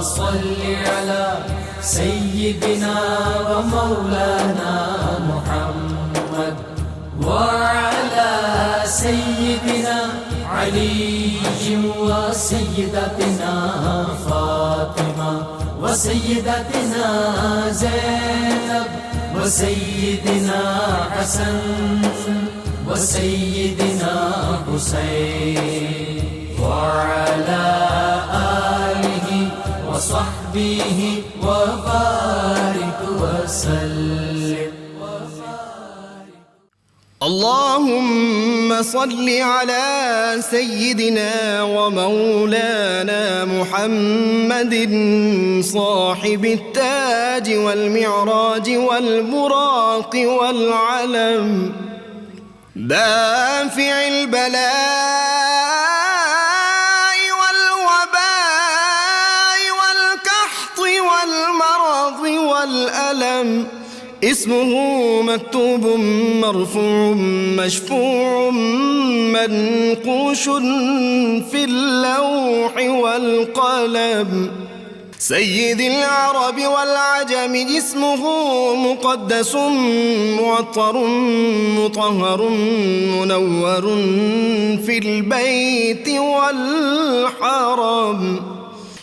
صل على سيدنا ومولانا محمد وعلى سيدنا علي وسيدتنا فاطمة وسيدتنا زينب وسيدنا حسن وسيدنا حسين وعلى آله وصحبه وبارك وسلم. اللهم صل على سيدنا ومولانا محمد صاحب التاج والمعراج والبراق والعلم دافع البلاء والوباء والقحط والمرض والألم اسمه مكتوب مرفوع مشفوع منقوش في اللوح والقلم سيد العرب والعجم اسمه مقدس معطر مطهر منور في البيت والحرم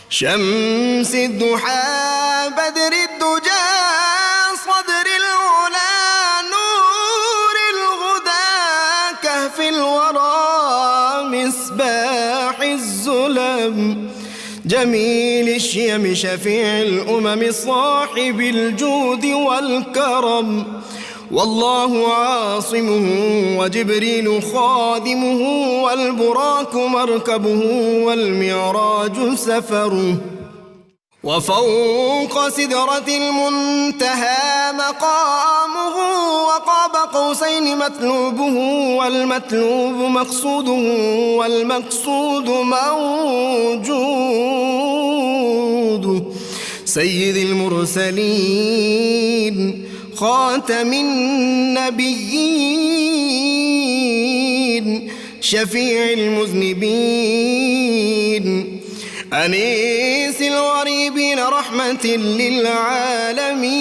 شمس الضحى بدر الدجى صدر العلا نور الهدى كهف الورى مصباح الظلم جميل الشيم شفيع الأمم صاحب الجود والكرم والله عاصمه وجبريل خادمه والبراك مركبه والمعراج سفره وفوق سدرة المنتهى مقامه وقاب قوسين مطلوبه والمطلوب مقصوده والمقصود موجوده سيد المرسلين خاتم النبيين شفيع المذنبين أنيس الغريبين رحمة للعالمين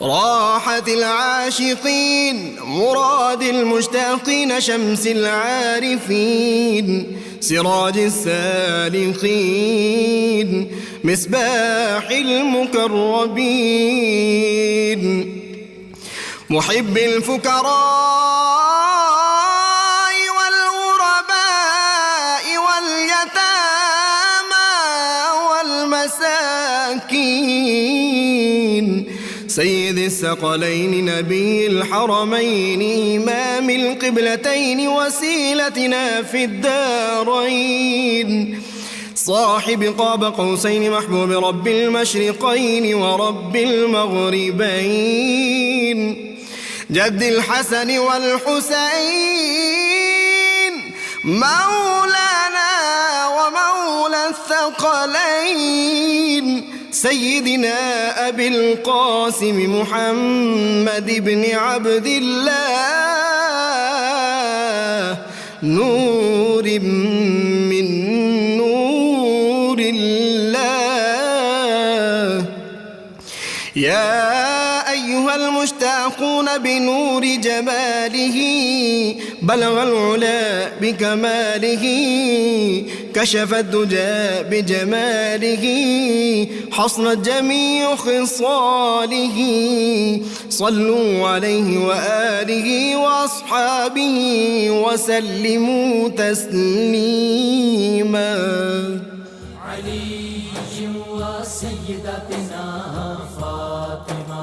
راحة العاشقين مراد المشتاقين شمس العارفين سراج السالخين مصباح المقربين محب الفقراء والمساكين سيد الثقلين نبي الحرمين إمام القبلتين وسيلتنا في الدارين صاحب قاب قوسين محبوب رب المشرقين ورب المغربين جد الحسن والحسين مولانا ومولى الثقلين سيدنا أبي القاسم محمد بن عبد الله نور من نور الله يا أيها المشتاقون بنور جماله بلغ العلا بكماله كشف الدجى بجماله حصنت جميع خصاله صلوا عليه وآله وأصحابه وسلموا تسليما علي وسيدتنا فاطمة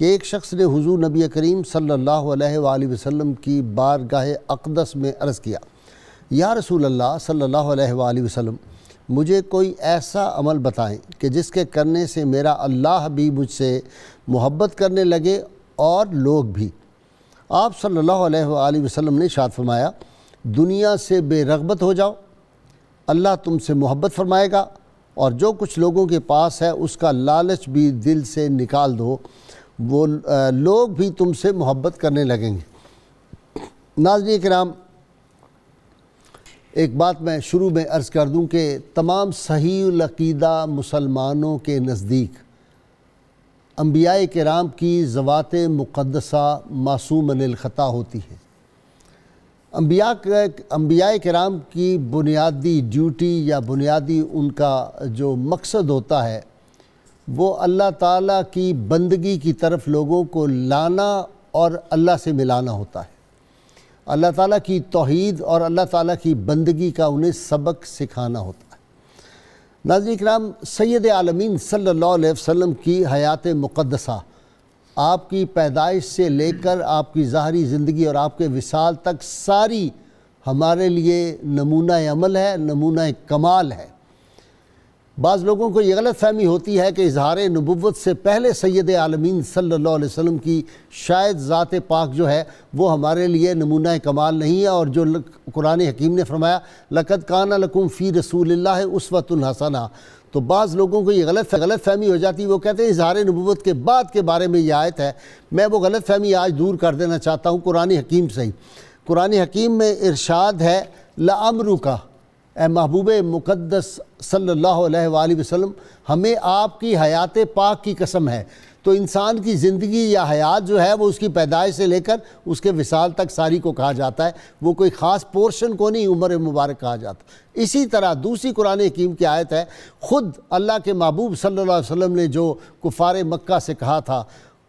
کہ ایک شخص نے حضور نبی کریم صلی اللہ علیہ وآلہ وسلم کی بارگاہ اقدس میں عرض کیا، یا رسول اللہ صلی اللہ علیہ وآلہ وسلم، مجھے کوئی ایسا عمل بتائیں کہ جس کے کرنے سے میرا اللہ بھی مجھ سے محبت کرنے لگے اور لوگ بھی۔ آپ صلی اللہ علیہ وآلہ وسلم نے ارشاد فرمایا، دنیا سے بے رغبت ہو جاؤ، اللہ تم سے محبت فرمائے گا، اور جو کچھ لوگوں کے پاس ہے اس کا لالچ بھی دل سے نکال دو، وہ لوگ بھی تم سے محبت کرنے لگیں گے۔ ناظرین کرام، ایک بات میں شروع میں عرض کر دوں کہ تمام صحیح العقیدہ مسلمانوں کے نزدیک انبیاء کرام کی ذوات مقدسہ معصوم عن الخطا ہوتی ہے۔ انبیاء کرام کی بنیادی ڈیوٹی یا بنیادی ان کا جو مقصد ہوتا ہے وہ اللہ تعالیٰ کی بندگی کی طرف لوگوں کو لانا اور اللہ سے ملانا ہوتا ہے۔ اللہ تعالیٰ کی توحید اور اللہ تعالیٰ کی بندگی کا انہیں سبق سکھانا ہوتا ہے۔ ناظرین کرام، سید عالمین صلی اللہ علیہ وسلم کی حیات مقدسہ آپ کی پیدائش سے لے کر آپ کی ظاہری زندگی اور آپ کے وصال تک ساری ہمارے لیے نمونہ عمل ہے، نمونہ کمال ہے۔ بعض لوگوں کو یہ غلط فہمی ہوتی ہے کہ اظہار نبوت سے پہلے سید عالمین صلی اللہ علیہ وسلم کی شاید ذات پاک جو ہے وہ ہمارے لیے نمونہ کمال نہیں ہے، اور جو قرآن حکیم نے فرمایا لَقَدْ كَانَ لَكُمْ فِي رَسُولِ اللَّهِ أُسْوَةٌ حَسَنَةٌ، تو بعض لوگوں کو یہ غلط فہمی ہو جاتی ہے، وہ کہتے ہیں اظہار نبوت کے بعد کے بارے میں یہ آیت ہے۔ میں وہ غلط فہمی آج دور کر دینا چاہتا ہوں قرآن حکیم سے ہی۔ قرآن حکیم میں ارشاد ہے لَعَمْرُكَ، اے محبوب مقدس صلی اللہ علیہ وآلہ وسلم، ہمیں آپ کی حیات پاک کی قسم ہے۔ تو انسان کی زندگی یا حیات جو ہے وہ اس کی پیدائش سے لے کر اس کے وصال تک ساری کو کہا جاتا ہے، وہ کوئی خاص پورشن کو نہیں عمر مبارک کہا جاتا۔ اسی طرح دوسری قرآن حکیم کی آیت ہے، خود اللہ کے محبوب صلی اللہ علیہ وسلم نے جو کفار مکہ سے کہا تھا،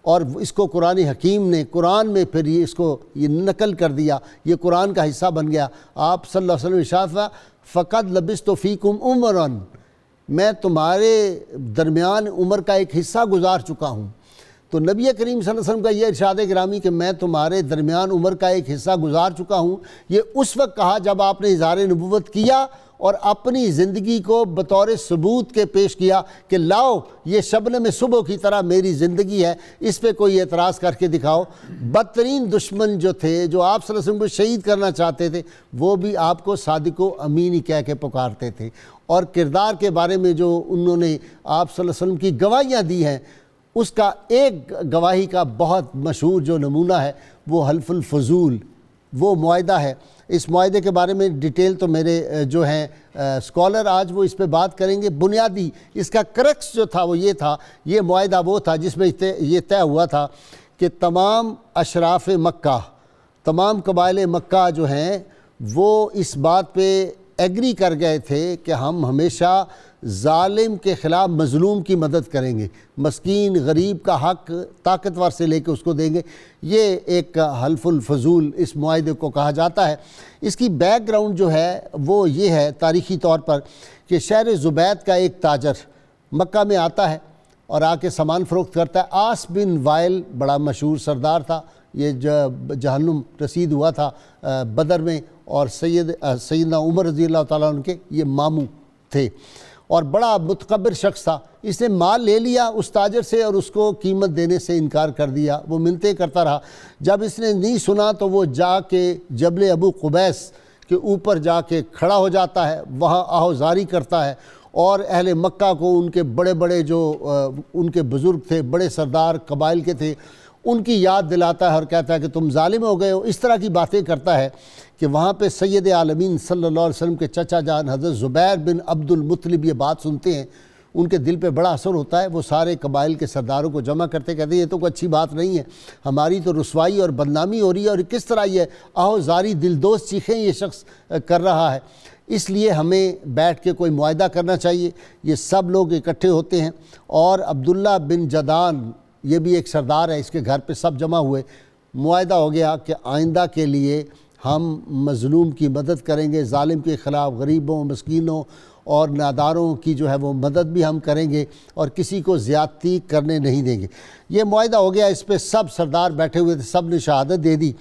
اور اس کو قرآن حکیم نے قرآن میں پھر یہ نقل کر دیا، یہ قرآن کا حصہ بن گیا۔ آپ صلی اللہ علیہ وسلم ارشاد فرمایا فَقَدْ لَبِثْتُ فِيكُمْ عُمَرًا، میں تمہارے درمیان عمر کا ایک حصہ گزار چکا ہوں۔ تو نبی کریم صلی اللہ علیہ وسلم کا یہ ارشاد گرامی کہ میں تمہارے درمیان عمر کا ایک حصہ گزار چکا ہوں، یہ اس وقت کہا جب آپ نے اظہار نبوت کیا اور اپنی زندگی کو بطور ثبوت کے پیش کیا کہ لاؤ یہ شبنم صبح کی طرح میری زندگی ہے، اس پہ کوئی اعتراض کر کے دکھاؤ۔ بدترین دشمن جو تھے، جو آپ صلی اللہ علیہ وسلم کو شہید کرنا چاہتے تھے، وہ بھی آپ کو صادق و امین ہی کہہ کے پکارتے تھے۔ اور کردار کے بارے میں جو انہوں نے آپ صلی اللہ علیہ وسلم کی گواہیاں دی ہیں، اس کا ایک گواہی کا بہت مشہور جو نمونہ ہے وہ حلف الفضول، وہ معاہدہ ہے۔ اس معاہدے کے بارے میں ڈیٹیل تو میرے جو ہیں اسکالر آج وہ اس پہ بات کریں گے۔ بنیادی اس کا کرکس جو تھا وہ یہ تھا، یہ معاہدہ وہ تھا جس میں یہ طے ہوا تھا کہ تمام اشراف مکہ، تمام قبائل مکہ جو ہیں وہ اس بات پہ ایگری کر گئے تھے کہ ہم ہمیشہ ظالم کے خلاف مظلوم کی مدد کریں گے، مسکین غریب کا حق طاقتور سے لے کے اس کو دیں گے۔ یہ ایک حلف الفضول اس معاہدے کو کہا جاتا ہے۔ اس کی بیک گراؤنڈ جو ہے وہ یہ ہے تاریخی طور پر کہ شہر زبید کا ایک تاجر مکہ میں آتا ہے اور آ کے سامان فروخت کرتا ہے۔ عاص بن وائل بڑا مشہور سردار تھا، یہ جہنم رسید ہوا تھا بدر میں، اور سیدنا عمر رضی اللہ تعالیٰ عنہ کے یہ ماموں تھے، اور بڑا متکبر شخص تھا۔ اس نے مال لے لیا اس تاجر سے اور اس کو قیمت دینے سے انکار کر دیا، وہ منتیں کرتا رہا۔ جب اس نے نہیں سنا تو وہ جا کے جبل ابو قبیس کے اوپر جا کے کھڑا ہو جاتا ہے، وہاں آہوزاری کرتا ہے، اور اہل مکہ کو ان کے بڑے بڑے جو ان کے بزرگ تھے، بڑے سردار قبائل کے تھے، ان کی یاد دلاتا ہے اور کہتا ہے کہ تم ظالم ہو گئے ہو۔ اس طرح کی باتیں کرتا ہے کہ وہاں پہ سید عالمین صلی اللہ علیہ وسلم کے چچا جان حضرت زبیر بن عبد المطلب یہ بات سنتے ہیں، ان کے دل پہ بڑا اثر ہوتا ہے۔ وہ سارے قبائل کے سرداروں کو جمع کرتے کہتے ہیں یہ تو کوئی اچھی بات نہیں ہے، ہماری تو رسوائی اور بدنامی ہو رہی ہے، اور کس طرح یہ آہوزاری دلدوز چیخیں یہ شخص کر رہا ہے، اس لیے ہمیں بیٹھ کے کوئی معاہدہ کرنا چاہیے۔ یہ سب لوگ اکٹھے ہوتے ہیں، اور عبداللہ بن جدان یہ بھی ایک سردار ہے، اس کے گھر پہ سب جمع ہوئے۔ معاہدہ ہو گیا کہ آئندہ کے لیے ہم مظلوم کی مدد کریں گے، ظالم کے خلاف، غریبوں، مسکینوں اور ناداروں کی جو ہے وہ مدد بھی ہم کریں گے اور کسی کو زیادتی کرنے نہیں دیں گے۔ یہ معاہدہ ہو گیا، اس پہ سب سردار بیٹھے ہوئے تھے، سب نے شہادت دے دی،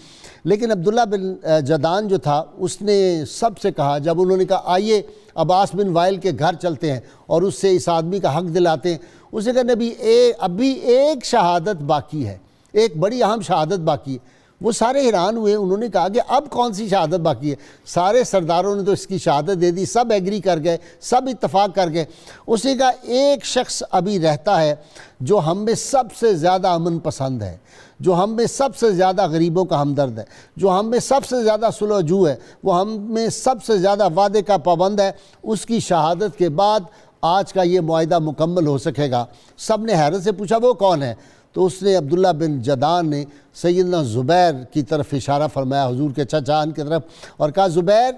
لیکن عبداللہ بن جدعان جو تھا اس نے سب سے کہا، جب انہوں نے کہا آئیے عباس بن وائل کے گھر چلتے ہیں اور اس سے اس آدمی کا حق دلاتے ہیں، اس نے کہا نبی ابھی ایک شہادت باقی ہے، ایک بڑی اہم شہادت باقی ہے۔ وہ سارے حیران ہوئے، انہوں نے کہا کہ اب کون سی شہادت باقی ہے؟ سارے سرداروں نے تو اس کی شہادت دے دی، سب ایگری کر گئے، سب اتفاق کر گئے۔ اس نے کہا ایک شخص ابھی رہتا ہے جو ہم میں سب سے زیادہ امن پسند ہے، جو ہم میں سب سے زیادہ غریبوں کا ہمدرد ہے، جو ہم میں سب سے زیادہ صلح جو ہے، وہ ہم میں سب سے زیادہ وعدے کا پابند ہے، اس کی شہادت کے بعد آج کا یہ معاہدہ مکمل ہو سکے گا۔ سب نے حیرت سے پوچھا وہ کون ہے؟ تو اس نے عبداللہ بن جدعان نے سیدنا زبیر کی طرف اشارہ فرمایا، حضور کے چچان کی طرف، اور کہا زبیر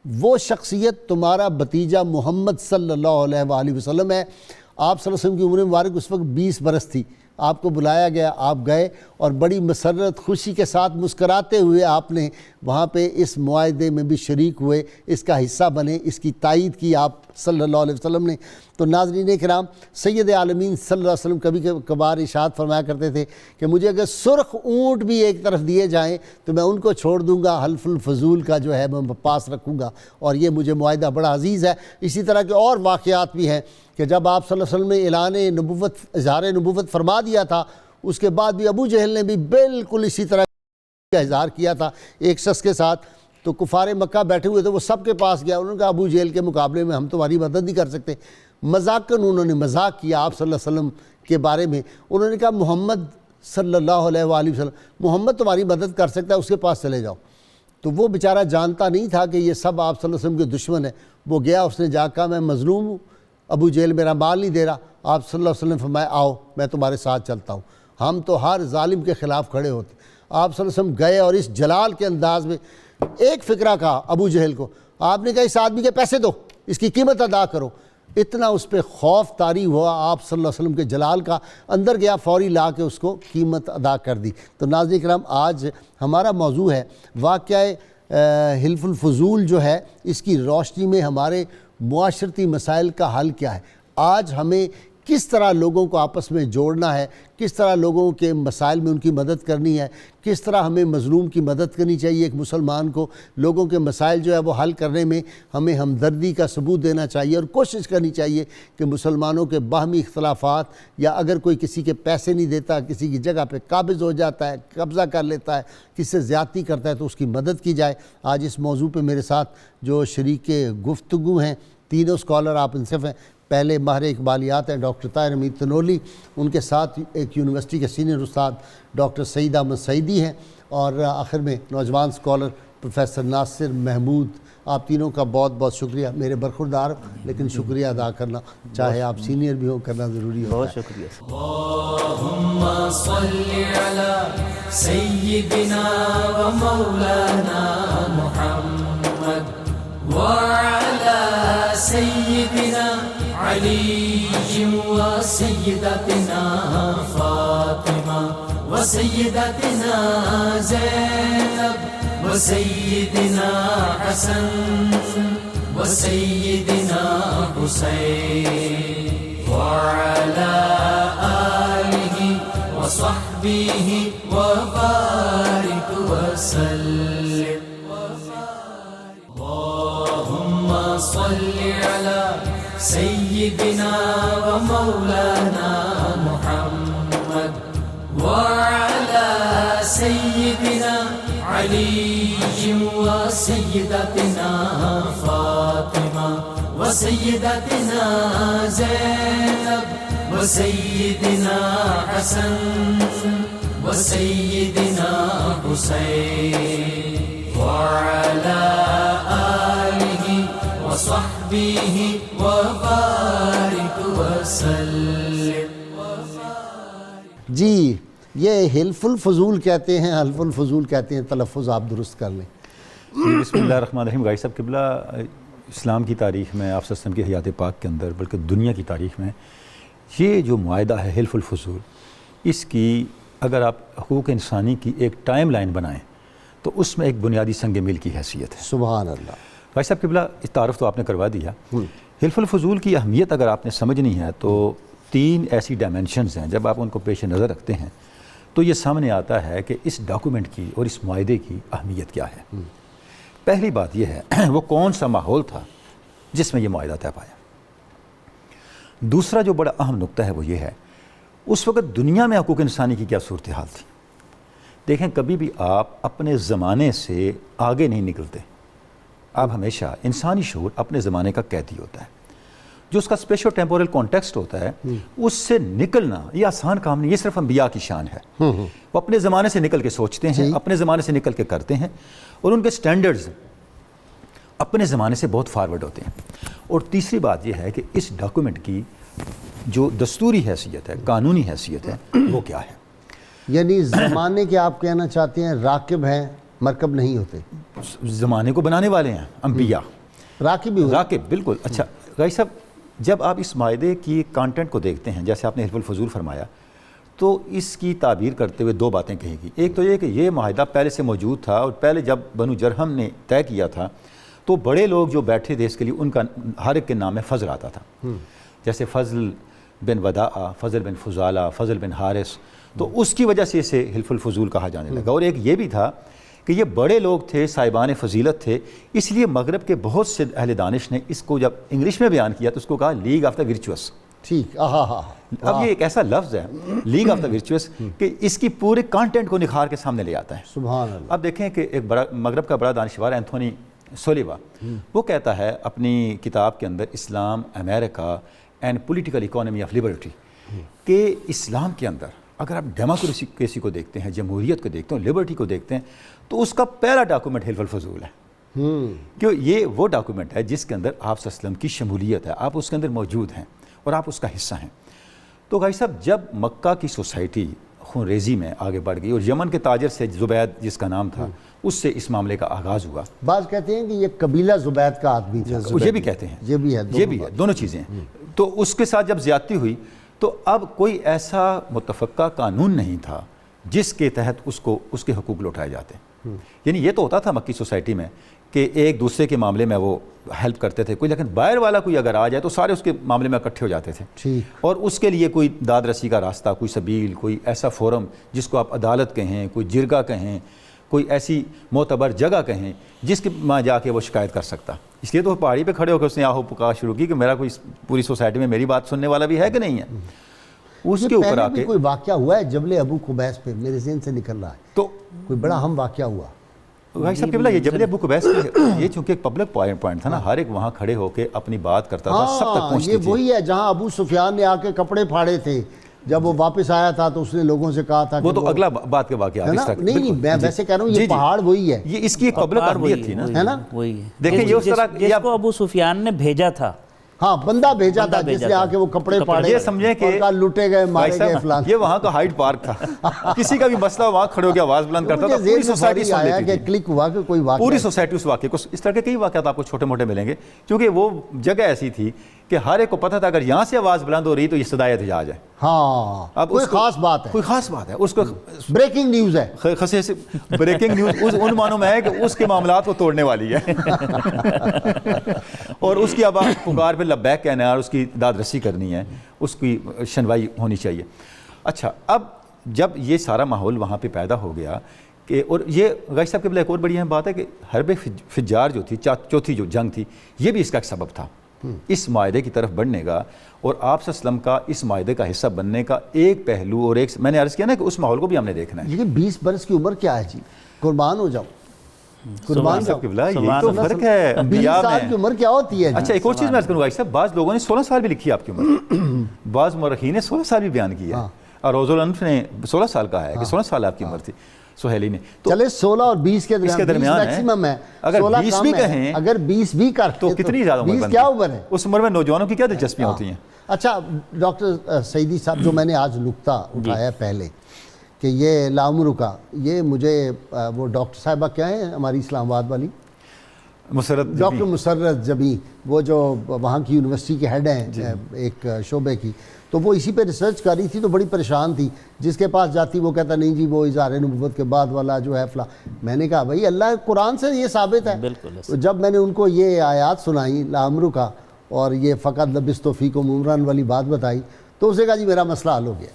وہ شخصیت تمہارا بھتیجا محمد صلی اللہ علیہ وآلہ وسلم ہے۔ آپ صلی اللہ علیہ وسلم کی عمر مبارک اس وقت 20 برس تھی، آپ کو بلایا گیا، آپ گئے اور بڑی مسرت خوشی کے ساتھ مسکراتے ہوئے آپ نے وہاں پہ اس معاہدے میں بھی شریک ہوئے، اس کا حصہ بنے، اس کی تائید کی آپ صلی اللہ علیہ وسلم نے۔ تو ناظرین کرام، سید عالمین صلی اللہ علیہ وسلم کبھی کبھار ارشاد فرمایا کرتے تھے کہ مجھے اگر سرخ اونٹ بھی ایک طرف دیے جائیں تو میں ان کو چھوڑ دوں گا، حلف الفضول کا جو ہے میں پاس رکھوں گا، اور یہ مجھے معاہدہ بڑا عزیز ہے۔ اسی طرح کے اور واقعات بھی ہیں کہ جب آپ صلی اللہ علیہ وسلم نے اعلان نبوت، اظہار نبوت فرما دیا تھا، اس کے بعد بھی ابو جہل نے بھی بالکل اسی طرح کا اظہار کیا تھا ایک شخص کے ساتھ۔ تو کفار مکہ بیٹھے ہوئے تھے، وہ سب کے پاس گیا، انہوں نے کہا ابو جہل کے مقابلے میں ہم تمہاری مدد نہیں کر سکتے۔ مذاقاً انہوں نے مذاق کیا آپ صلی اللہ علیہ وسلم کے بارے میں، انہوں نے کہا محمد صلی اللہ علیہ وآلہ وسلم، محمد تمہاری مدد کر سکتا ہے، اس کے پاس چلے جاؤ۔ تو وہ بیچارہ جانتا نہیں تھا کہ یہ سب آپ صلی اللہ علیہ وسلم کے دشمن ہیں۔ وہ گیا، اس نے جا کہا میں مظلوم ہوں، ابو جہل میرا مال نہیں دے رہا۔ آپ صلی اللہ علیہ وسلم فرمایا آؤ میں تمہارے ساتھ چلتا ہوں، ہم تو ہر ظالم کے خلاف کھڑے ہوتے۔ آپ صلی اللہ علیہ وسلم گئے اور اس جلال کے انداز میں ایک فقرہ کہا ابو جہل کو، آپ نے کہا اس آدمی کے پیسے دو، اس کی قیمت ادا کرو۔ اتنا اس پہ خوف طاری ہوا آپ صلی اللہ علیہ وسلم کے جلال کا، اندر گیا، فوری لا کے اس کو قیمت ادا کر دی۔ تو ناظرین کرام، آج ہمارا موضوع ہے واقعہ حلف الفضول جو ہے، اس کی روشنی میں ہمارے معاشرتی مسائل کا حل کیا ہے۔ آج ہمیں کس طرح لوگوں کو آپس میں جوڑنا ہے، کس طرح لوگوں کے مسائل میں ان کی مدد کرنی ہے، کس طرح ہمیں مظلوم کی مدد کرنی چاہیے۔ ایک مسلمان کو لوگوں کے مسائل جو ہے وہ حل کرنے میں ہمیں ہمدردی کا ثبوت دینا چاہیے اور کوشش کرنی چاہیے کہ مسلمانوں کے باہمی اختلافات، یا اگر کوئی کسی کے پیسے نہیں دیتا، کسی کی جگہ پہ قابض ہو جاتا ہے، قبضہ کر لیتا ہے، کسی سے زیادتی کرتا ہے، تو اس کی مدد کی جائے۔ آج اس موضوع پہ میرے ساتھ جو شریک گفتگو ہیں، تینوں اسکالر آپ انصف ہیں۔ پہلے ماہر اقبالیات ہیں ڈاکٹر طاہر حمید تنولی، ان کے ساتھ ایک یونیورسٹی کے سینئر استاد ڈاکٹر سعید احمد سعیدی ہیں، اور آخر میں نوجوان اسکالر پروفیسر ناصر محمود۔ آپ تینوں کا بہت بہت شکریہ، میرے برخوردار، لیکن شکریہ ادا کرنا چاہے آپ سینئر بھی ہوں کرنا ضروری ہوتا ہے۔ بہت شکریہ۔ اللهم صل على سيدنا ومولانا محمد وعلى سيدنا علي وسيدتنا فاطمة وسيدتنا زينب وسيدنا حسن وسيدنا حسين وعلى آله وصحبه وبارك وسلم۔ اللهم صل على سيدنا ومولانا محمد وعلى سيدنا علي وسيدتنا فاطمة وسيدتنا زينب وسيدنا حسن وسيدنا حسين وعلى آله وصحبه وبارك وسلم۔ جی، یہ حلف الفضول کہتے ہیں، حلف الفضول کہتے ہیں، تلفظ آپ درست کر لیں۔ بسم اللہ الرحمن الرحیم۔ غازی صاحب قبلہ، اسلام کی تاریخ میں، آپ صلی اللہ علیہ وسلم کی حیات پاک کے اندر، بلکہ دنیا کی تاریخ میں یہ جو معاہدہ ہے حلف الفضول، اس کی اگر آپ حقوق انسانی کی ایک ٹائم لائن بنائیں تو اس میں ایک بنیادی سنگ میل کی حیثیت ہے۔ سبحان اللہ۔ غازی صاحب قبلہ، اس تعارف تو آپ نے کروا دیا، حلف الفضول کی اہمیت اگر آپ نے سمجھنی ہے تو 3 ایسی ڈائمینشنز ہیں، جب آپ ان کو پیش نظر رکھتے ہیں تو یہ سامنے آتا ہے کہ اس ڈاکومنٹ کی اور اس معاہدے کی اہمیت کیا ہے۔ پہلی بات یہ ہے وہ کون سا ماحول تھا جس میں یہ معاہدہ طے پایا۔ دوسرا جو بڑا اہم نقطہ ہے وہ یہ ہے اس وقت دنیا میں حقوق انسانی کی کیا صورتحال تھی۔ دیکھیں کبھی بھی آپ اپنے زمانے سے آگے نہیں نکلتے، آپ ہمیشہ انسانی شعور اپنے زمانے کا قیدی ہوتا ہے، جو اس کا اسپیشل ٹیمپورل کانٹیکسٹ ہوتا ہے اس سے نکلنا یہ آسان کام نہیں، یہ صرف انبیاء کی شان ہے۔ وہ اپنے زمانے سے نکل کے سوچتے ہیں، اپنے زمانے سے نکل کے کرتے ہیں، اور ان کے سٹینڈرڈز اپنے زمانے سے بہت فارورڈ ہوتے ہیں۔ اور تیسری بات یہ ہے کہ اس ڈاکومنٹ کی جو دستوری حیثیت ہے، قانونی حیثیت ہے، وہ کیا ہے۔ یعنی زمانے کے آپ کہنا چاہتے ہیں راکب ہیں مرکب نہیں ہوتے، زمانے کو بنانے والے ہیں انبیاء، راکب بھی ہوتے۔ راکب بالکل۔ اچھا غازی صاحب، جب آپ اس معاہدے کی کانٹینٹ کو دیکھتے ہیں، جیسے آپ نے حلف الفضول فرمایا، تو اس کی تعبیر کرتے ہوئے 2 باتیں کہی گی۔ ایک تو یہ کہ یہ معاہدہ پہلے سے موجود تھا، اور پہلے جب بنو جرہم نے طے کیا تھا تو بڑے لوگ جو بیٹھے تھے اس کے لیے ان کا ہر ایک کے نام میں فضل آتا تھا، جیسے فضل بن وداع، فضل بن فضالہ، فضل بن حارث، تو اس کی وجہ سے اسے حلف الفضول کہا جانے لگا۔ اور ایک یہ بھی تھا کہ یہ بڑے لوگ تھے، صاحبان فضیلت تھے، اس لیے مغرب کے بہت سے اہل دانش نے اس کو جب انگلش میں بیان کیا تو اس کو کہا لیگ آف دا ورچوس۔ ٹھیک، اب یہ ایک ایسا لفظ ہے لیگ آف دا ورچوس کہ اس کی پورے کانٹینٹ کو نکھار کے سامنے لے آتا ہے۔ سبحان اللہ۔ اب دیکھیں کہ ایک بڑا مغرب کا بڑا دانشور اینتھونی سولیوا، وہ کہتا ہے اپنی کتاب کے اندر اسلام America and political economy of liberty کہ اسلام کے اندر اگر آپ ڈیموکریسی کو دیکھتے ہیں، جمہوریت کو دیکھتے ہیں، لبرٹی کو دیکھتے ہیں، تو اس کا پہلا ڈاکومنٹ حلف الفضول ہے، کہ یہ وہ ڈاکومنٹ ہے جس کے اندر آپ صلی اللہ علیہ وسلم کی شمولیت ہے، آپ اس کے اندر موجود ہیں اور آپ اس کا حصہ ہیں۔ تو غازی صاحب جب مکہ کی سوسائٹی خون ریزی میں آگے بڑھ گئی اور یمن کے تاجر سے زبید جس کا نام تھا اس سے اس معاملے کا آغاز ہوا، بعض کہتے ہیں کہ یہ قبیلہ زبید کا آدمی تھا، یہ بھی کہتے ہیں، یہ بھی ہے، دونوں چیزیں ہیں۔ تو اس کے ساتھ جب زیادتی ہوئی تو اب کوئی ایسا متفقہ قانون نہیں تھا جس کے تحت اس کے حقوق لوٹائے جاتے۔ یعنی یہ تو ہوتا تھا مکی سوسائٹی میں کہ ایک دوسرے کے معاملے میں وہ ہیلپ کرتے تھے کوئی، لیکن باہر والا کوئی اگر آ جائے تو سارے اس کے معاملے میں اکٹھے ہو جاتے تھے، اور اس کے لیے کوئی داد رسی کا راستہ، کوئی سبیل، کوئی ایسا فورم جس کو آپ عدالت کہیں، کوئی جرگہ کہیں، کوئی ایسی معتبر جگہ کہیں جس کے وہاں جا کے وہ شکایت کر سکتا۔ اس لیے تو پہاڑی پہ کھڑے ہو کے اس نے آہو پکار شروع کی کہ میرا کوئی پوری سوسائٹی میں میری بات سننے والا بھی ہے کہ نہیں ہے۔ اس کے اوپر آ کے کوئی واقعہ ہوا ہے جبل ابو قبیس پہ، میرے ذہن سے نکل رہا ہے، تو کوئی بڑا اہم واقعہ ہوا۔ غازی صاحب قبلہ یہ جبل ابو قبیس یہ چونکہ ایک پبلک پوائنٹ تھا نا، ہر ایک وہاں کھڑے ہو کے اپنی بات کرتا تھا، سب تک پہنچتی تھی۔ یہ وہی ہے جہاں ابو سفیان نے آ کے کپڑے پھاڑے تھے، جب وہ واپس آیا تھا تو اس نے لوگوں سے کہا تھا وہ تو اگلا بات کے واقعات اس طرح۔ نہیں میں ویسے کہہ رہا ہوں یہ پہاڑ وہی ہے، یہ اس کی ایک پبلک اہمیت تھی نا، ہے نا۔ وہی ہے، دیکھیں یہ اس طرح جس کو ابو سفیان نے بھیجا تھا، ہاں بندہ بھیجا تھا جس نے آ کے وہ کپڑے پھاڑے، یہ سمجھیں کہ لوٹے گئے، مارے گئے فلان۔ یہ وہاں کا ہائیڈ پارک تھا، کسی کا بھی مسئلہ وہاں کھڑے ہو کے آواز بلند کرتا تھا، پوری سوسائٹی سن لیتی تھی، کلک ہوا کہ کوئی واقعہ، پوری سوسائٹی اس واقعے کو، اس طرح کے کئی واقعات آپ کو چھوٹے موٹے ملیں گے، کیونکہ وہ جگہ ایسی تھی کہ ہر ایک کو پتہ تھا اگر یہاں سے آواز بلند ہو رہی تو یہ صدائے احتجاج ہے۔ ہاں اب کوئی خاص بات ہے، کوئی خاص بات ہے، اس کو بریکنگ نیوز ہے، خاصے سے بریکنگ نیوز اس ان معنوں میں ہے کہ اس کے معاملات کو توڑنے والی ہے، اور اس کی اب پکار پہ لبیک کہنا ہے اور اس کی داد رسی کرنی ہے، اس کی شنوائی ہونی چاہیے۔ اچھا اب جب یہ سارا ماحول وہاں پہ پیدا ہو گیا کہ، اور یہ غازی صاحب کے بلے ایک اور بڑی اہم بات ہے کہ حرب فجار جو تھی، چوتھی جو جنگ تھی، یہ بھی اس کا ایک سبب تھا اس معاہدے کی طرف بڑھنے کا، اور آپ صلی اللہ علیہ وسلم کا اس معاہدے کا حصہ بننے کا ایک پہلو، اور ایک میں نے عرض کیا نا کہ اس ماحول کو بھی ہم نے دیکھنا ہے۔ یہ 20 برس کی عمر کیا ہے جی، قربان ہو جاؤ، قربان جاؤ، یہی تو فرق ہے 20 انبیاء سال میں۔ کی عمر کیا ہوتی ہے؟ اچھا ایک اور چیز میں عرض کروں غازی صاحب، بعض لوگوں نے 16 سال بھی لکھی ہے آپ کی عمر، بعض مورخین نے 16 سال بھی بیان کیا ہے، اور روز الانف نے 16 سال کہا ہے کہ 16 سال آپ کی عمر تھی، سہیلی نے۔ تو چلے 16 اور 20 کے درمیان میکسیمم ہے، اگر 20 بھی کہیں، اگر 20 بھی کرتے تو کتنی زیادہ عمر 20 کیا عمر ہے؟ اس عمر میں نوجوانوں کی کیا دلچسپیاں ہوتی ہیں۔ اچھا ڈاکٹر سعیدی صاحب، جو میں نے آج نکتہ اٹھایا پہلے کہ یہ لامرو کا، یہ مجھے وہ ڈاکٹر صاحبہ کیا ہیں ہماری اسلام آباد والی، ڈاکٹر مسرت جبی، وہ جو وہاں کی یونیورسٹی کے ہیڈ ہیں ایک شعبے کی، تو وہ اسی پہ ریسرچ کر رہی تھی تو بڑی پریشان تھی، جس کے پاس جاتی وہ کہتا نہیں جی وہ اظہار نبوت کے بعد والا جو ہے فلاں۔ میں نے کہا بھائی اللہ قرآن سے یہ ثابت ہے۔ جب میں نے ان کو یہ آیات سنائی لامرو کا، اور یہ فقط لبثت فیکم عمرا والی بات بتائی تو اسے کہا جی میرا مسئلہ حل ہو گیا.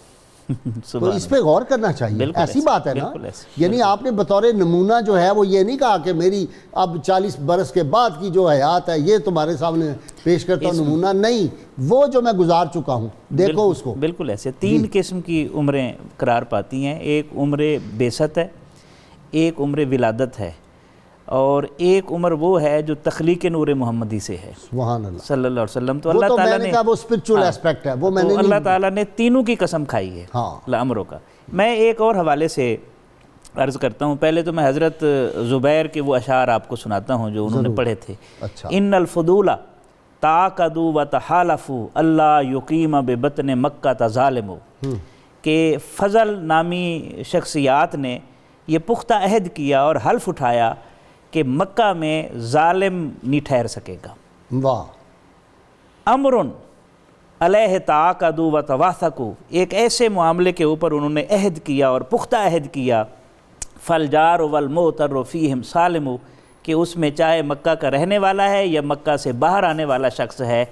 تو اس پہ غور کرنا چاہیے. ایسی بات ہے نا, یعنی آپ نے بطور نمونہ جو ہے وہ یہ نہیں کہا کہ میری اب 40 برس کے بعد کی جو حیات ہے یہ تمہارے سامنے پیش کرتا ہوں نمونہ, نہیں, وہ جو میں گزار چکا ہوں دیکھو اس کو. بالکل ایسے 3 قسم کی عمریں قرار پاتی ہیں. ایک عمر بعثت ہے, ایک عمر ولادت ہے, اور ایک عمر وہ ہے جو تخلیق نور محمدی سے ہے سبحان اللہ صلی اللہ علیہ وسلم. تو وہ اللہ تو تعالیٰ میں نے کہا وہ اسپرچول ایسپیکٹ ہے, وہ میں نے اللہ تعالیٰ نے تینوں کی قسم کھائی ہے ہاں امروں کا. میں ایک اور حوالے سے عرض کرتا ہوں. پہلے تو میں حضرت زبیر کے وہ اشعار آپ کو سناتا ہوں جو انہوں نے پڑھے تھے. اچھا. ان الفضول تعاقدوا وتحالفوا اللہ یقیم ببطن مکہ تظالموا, کہ فضل نامی شخصیات نے یہ پختہ عہد کیا اور حلف اٹھایا کہ مکہ میں ظالم نہیں ٹھہر سکے گا. واہ. امر علیہ تعاقدوا وتواثقوا, ایک ایسے معاملے کے اوپر انہوں نے عہد کیا اور پختہ عہد کیا. فالجار والمعتر فیہم سالم, کہ اس میں چاہے مکہ کا رہنے والا ہے یا مکہ سے باہر آنے والا شخص ہے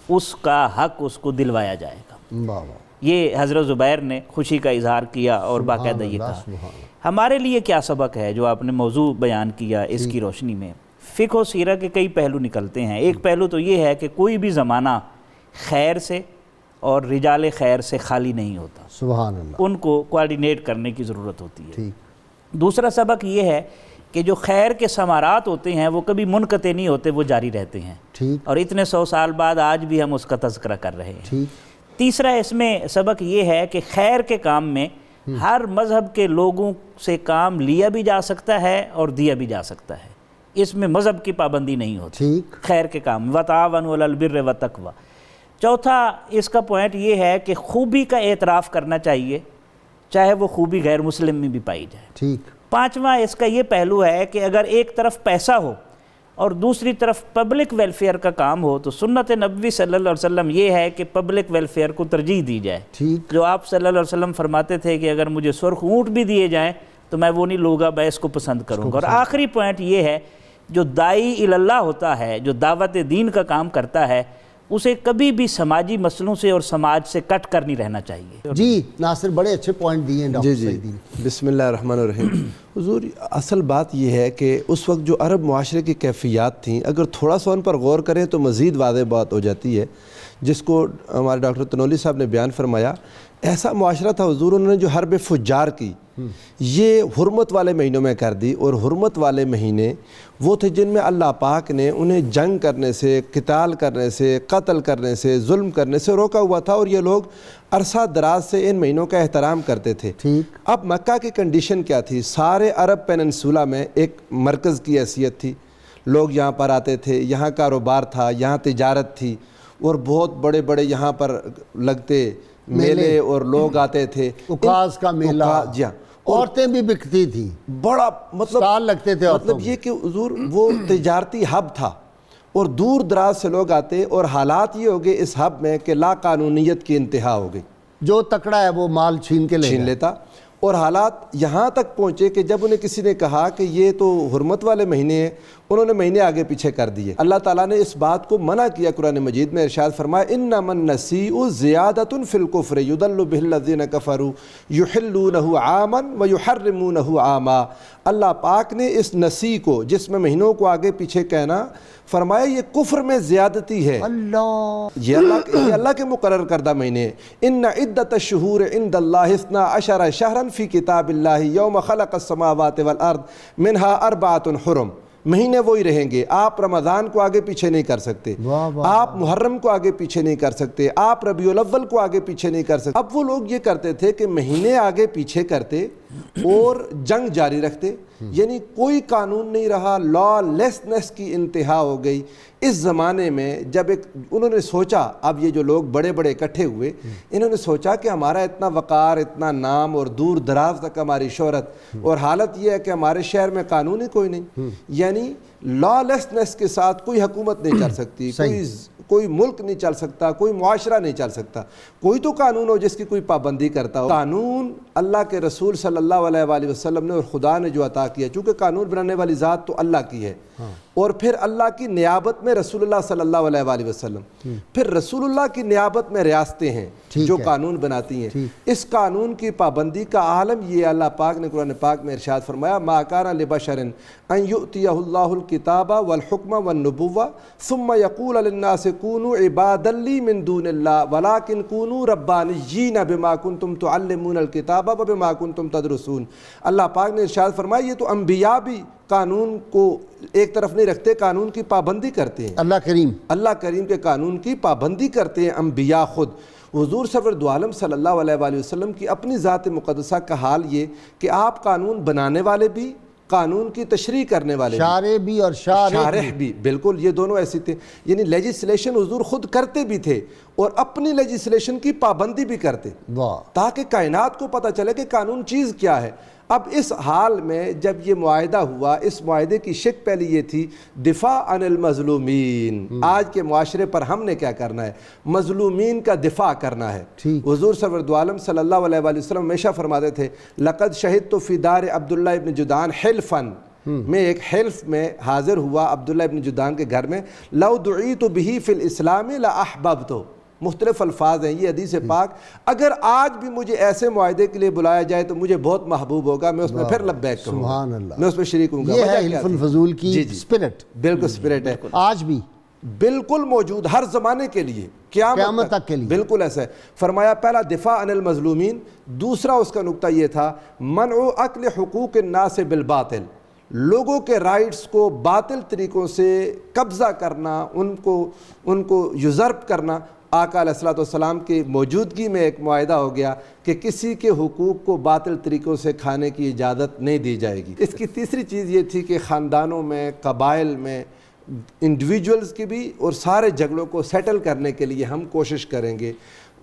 اس کا حق اس کو دلوایا جائے گا. واہ واہ. یہ حضرت زبیر نے خوشی کا اظہار کیا اور باقاعدہ یہ کہا. ہمارے لیے کیا سبق ہے جو آپ نے موضوع بیان کیا اس کی روشنی میں؟ فقہ و سیرہ کے کئی پہلو نکلتے ہیں. ایک پہلو تو یہ ہے کہ کوئی بھی زمانہ خیر سے اور رجال خیر سے خالی نہیں ہوتا, سبحان اللہ, ان کو کوارڈینیٹ کرنے کی ضرورت ہوتی ہے. ٹھیک. دوسرا سبق یہ ہے کہ جو خیر کے ثمرات ہوتے ہیں وہ کبھی منقطع نہیں ہوتے, وہ جاری رہتے ہیں. ٹھیک. اور اتنے 100 سال بعد آج بھی ہم اس کا تذکرہ کر رہے ہیں. ٹھیک. تیسرا اس میں سبق یہ ہے کہ خیر کے کام میں ہر مذہب کے لوگوں سے کام لیا بھی جا سکتا ہے اور دیا بھی جا سکتا ہے, اس میں مذہب کی پابندی نہیں ہوتی. ٹھیک. خیر کے کام وتعاونوا علی البر والتقوی. چوتھا اس کا پوائنٹ یہ ہے کہ خوبی کا اعتراف کرنا چاہیے چاہے وہ خوبی غیر مسلم میں بھی پائی جائے. ٹھیک. پانچواں اس کا یہ پہلو ہے کہ اگر ایک طرف پیسہ ہو اور دوسری طرف پبلک ویلفیئر کا کام ہو تو سنت نبوی صلی اللہ علیہ وسلم یہ ہے کہ پبلک ویلفیئر کو ترجیح دی جائے. ٹھیک. جو آپ صلی اللہ علیہ وسلم فرماتے تھے کہ اگر مجھے سرخ اونٹ بھی دیے جائیں تو میں وہ نہیں لوں گا, میں اس کو پسند کروں گا. اور آخری پوائنٹ یہ ہے جو داعی اللہ ہوتا ہے, جو دعوت دین کا کام کرتا ہے, اسے کبھی بھی سماجی مسئلوں سے اور سماج سے کٹ کر نہیں رہنا چاہیے. جی ناصر, بڑے اچھے پوائنٹ دیے ہیں ڈاکٹر سعیدی. بسم اللہ الرحمن الرحیم. حضور اصل بات یہ ہے کہ اس وقت جو عرب معاشرے کی کیفیات تھیں اگر تھوڑا سا ان پر غور کریں تو مزید واضح بات ہو جاتی ہے, جس کو ہمارے ڈاکٹر تنولی صاحب نے بیان فرمایا. ایسا معاشرہ تھا حضور, انہوں نے جو حرب فجار کی یہ حرمت والے مہینوں میں کر دی, اور حرمت والے مہینے وہ تھے جن میں اللہ پاک نے انہیں جنگ کرنے سے, قتال کرنے سے, قتل کرنے سے, ظلم کرنے سے روکا ہوا تھا, اور یہ لوگ عرصہ دراز سے ان مہینوں کا احترام کرتے تھے. ٹھیک. اب مکہ کی کنڈیشن کیا تھی؟ سارے عرب پیننسولا میں ایک مرکز کی حیثیت تھی, لوگ یہاں پر آتے تھے, یہاں کاروبار تھا, یہاں تجارت تھی, اور بہت بڑے بڑے یہاں پر لگتے میلے اور لوگ آتے تھے. اکاز کا میلہ, جی ہاں, عورتیں بھی بکتی تھیں, بڑا مطلب سٹال لگتے تھے. مطلب یہ کہ حضور وہ تجارتی ہب تھا اور دور دراز سے لوگ آتے, اور حالات یہ ہو گئے اس ہب میں کہ لا قانونیت کی انتہا ہو گئی, جو تکڑا ہے وہ مال چھین کے چھین لیتا. اور حالات یہاں تک پہنچے کہ جب انہیں کسی نے کہا کہ یہ تو حرمت والے مہینے ہیں, انہوں نے مہینے آگے پیچھے کر دیے. اللہ تعالیٰ نے اس بات کو منع کیا قرآن مجید میں, ارشاد فرمایا انما النسیء زیادۃ فی الکفر یضل بہ الذین کفروا یحلونہ عاما ویحرمونہ عاما. اللہ پاک نے اس نسی کو, جس میں مہینوں کو آگے پیچھے کہنا, فرمایا یہ کفر میں زیادتی ہے. یہ اللہ کے مقرر کردہ مہینے ہیں. ان عدۃ الشہور عند اللہ 12 شہرا فی کتاب اللہ یوم خلق السماوات والارض منہا 4 حرم. مہینے وہی رہیں گے. آپ رمضان کو آگے پیچھے نہیں کر سکتے, آپ محرم کو آگے پیچھے نہیں کر سکتے, آپ ربیع الاول کو آگے پیچھے نہیں کر سکتے. اب وہ لوگ یہ کرتے تھے کہ مہینے آگے پیچھے کرتے اور جنگ جاری رکھتے, یعنی کوئی قانون نہیں رہا, لا لیسنس کی انتہا ہو گئی. اس زمانے میں جب انہوں نے سوچا, اب یہ جو لوگ بڑے بڑے اکٹھے ہوئے, انہوں نے سوچا کہ ہمارا اتنا وقار, اتنا نام, اور دور دراز تک ہماری شہرت, اور حالت یہ ہے کہ ہمارے شہر میں قانون ہی کوئی نہیں, یعنی لا لیسنس کے ساتھ کوئی حکومت نہیں چل سکتی, کوئی ملک نہیں چل سکتا, کوئی معاشرہ نہیں چل سکتا. کوئی تو قانون ہو جس کی کوئی پابندی کرتا ہو. قانون اللہ کے رسول صلی اللہ علیہ وآلہ وسلم نے اور خدا نے جو عطا کیا, چونکہ قانون بنانے والی ذات تو اللہ کی ہے, اور پھر اللہ کی نیابت میں رسول اللہ صلی اللہ علیہ وآلہ وسلم، پھر رسول اللہ کی نیابت میں ریاستیں ہیں جو قانون بناتی ہیں۔ اس قانون کی پابندی کا عالم یہ اللہ پاک نے قرآن پاک میں ارشاد فرمایا، ما کان لبشر ان یؤتیہ اللہ الکتاب والحکم والنبوہ ثم یقول للناس کونوا عبادا لی من دون اللہ ولکن کونوا ربانیین بما کنتم تعلمون الکتاب وبما کنتم تدرسون۔ اللہ پاک نے ارشاد فرمایا یہ تو انبیاء بھی قانون کو ایک طرف نہیں رکھتے، قانون کی پابندی کرتے ہیں۔ اللہ کریم کے قانون کی پابندی کرتے ہیں انبیاء خود۔ حضور سرور دو عالم صلی اللہ علیہ وآلہ وسلم کی اپنی ذات مقدسہ کا حال یہ کہ آپ قانون بنانے والے بھی، قانون کی تشریح کرنے والے شارع بھی اور شارح بھی، بالکل یہ دونوں ایسی تھے، یعنی لیجسلیشن حضور خود کرتے بھی تھے اور اپنی لیجسلیشن کی پابندی بھی کرتے تاکہ کائنات کو پتہ چلے کہ قانون چیز کیا ہے۔ اب اس حال میں جب یہ معاہدہ ہوا، اس معاہدے کی شک پہلی یہ تھی دفاع عن المظلومین، آج کے معاشرے پر ہم نے کیا کرنا ہے؟ مظلومین کا دفاع کرنا ہے۔ حضور سرور دو عالم صلی اللہ علیہ وآلہ وسلم ہمیشہ فرماتے تھے لقد شہدت فی دار عبداللہ ابن جدعان حلفا، میں ایک حلف میں حاضر ہوا عبداللہ ابن جدعان کے گھر میں، لو دعیت بہ فی الاسلام لاحببت، مختلف الفاظ ہیں یہ حدیث پاک، اگر آج بھی مجھے ایسے معاہدے کے لیے بلایا جائے تو مجھے بہت محبوب ہوگا، میں اس میں پھر لبیک کروں گا، میں اس میں شریک ہوں گا۔ یہ ہے حلف الفضول کی سپرٹ، بالکل سپرٹ ہے، آج بھی بالکل موجود ہر زمانے کے لیے، قیامت تک کے لیے، بالکل ایسا ہے۔ فرمایا پہلا دفاع عن المظلومین، دوسرا اس کا نقطہ یہ تھا منع اکل حقوق الناس بالباطل، لوگوں کے رائٹس کو باطل طریقوں سے قبضہ کرنا، ان کو یوزرپ کرنا۔ آقا علیہ الصلوۃ والسلام کی موجودگی میں ایک معاہدہ ہو گیا کہ کسی کے حقوق کو باطل طریقوں سے کھانے کی اجازت نہیں دی جائے گی۔ اس کی تیسری چیز یہ تھی کہ خاندانوں میں، قبائل میں، انڈیویجولز کی بھی اور سارے جھگڑوں کو سیٹل کرنے کے لیے ہم کوشش کریں گے۔